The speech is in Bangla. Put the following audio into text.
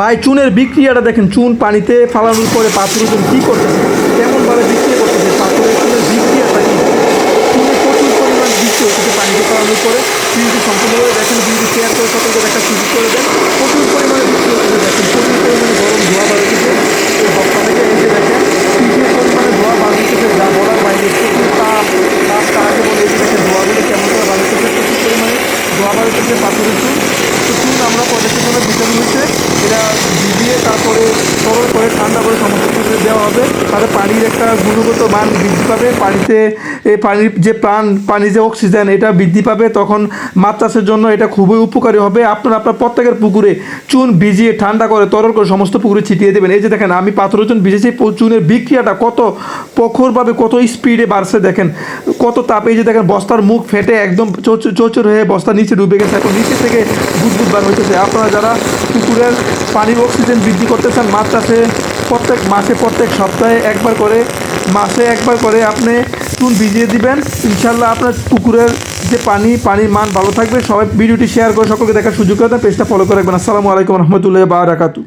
ভাই চুনের বিক্রিয়াটা দেখেন, চুন পানিতে ফালানোর পরে পাথরের জন্য কী করতেছে, কেমনভাবে বিক্রিয়া করতেছে, পাথরের চুনের বিক্রিয়াটা কি, চুনে প্রচুর পরিমাণ বৃষ্টি হচ্ছে পানিতে ফালানোর পরে। ভিডিওটি সম্পূর্ণভাবে দেখেন, ভিডিওটি শেয়ার করে সকলকে দেখার সুযোগ করে দেন। প্রচুর পরিমাণে বৃষ্টি হচ্ছে দেখেন, প্রচুর পরিমাণে গরম ধোঁয়া বার হচ্ছে এই বক্তা থেকে। এই যে দেখেন কিসের পরিমাণে ধোঁয়া বার হচ্ছে যা বলার বাইরে, প্রচুর তাপটা আগে বলে। এই যে দেখেন ধোঁয়াগুলো কেমন করে বার হচ্ছে, প্রচুর পরিমাণে ধোঁয়া বার হচ্ছে পাথরের চুন। তো চুন আমরা পর্যাপ্তভাবে ভিটামিন হচ্ছে এটা ভিজিয়ে তারপরে তরল করে ঠান্ডা করে সমস্ত কিছু দেওয়া হবে, তাহলে পানির একটা গুণগত মান বৃদ্ধি পাবে। পানিতে এই পানির যে পানি যে অক্সিজেন এটা বৃদ্ধি পাবে, তখন মাছ চাষের জন্য এটা খুবই উপকারী হবে। আপনার প্রত্যেকের পুকুরে চুন ভিজিয়ে ঠান্ডা করে তরল করে সমস্ত পুকুরে ছিটিয়ে দেবেন। এই যে দেখেন আমি পাথরের চুন ভিজেছি, চুনের বিক্রিয়াটা কত প্রখরভাবে কত স্পিডে বাড়ছে দেখেন, কত তাপ। এই যে দেখেন বস্তার মুখ ফেটে একদম চোচর হয়ে বস্তা নিচে ডুবে গেছে, এখন নিচে থেকে বুদবুদ বার হইতেছে। আপনারা যারা পুকুরের পানির অক্সিজেন বৃদ্ধি করতে চান, মাছ চাষে প্রত্যেক মাসে প্রত্যেক সপ্তাহে একবার করে আপনি চুন ভিজিয়ে দিবেন, ইনশাল্লাহ আপনার পুকুরের যে পানির মান ভালো থাকবে। সবাই ভিডিওটি শেয়ার করে সকলকে দেখার সুযোগ করে দেন, পেজটা ফলো করে রাখবেন। আসসালামু আলাইকুম রহমতুল্লাহ বারাকাতু।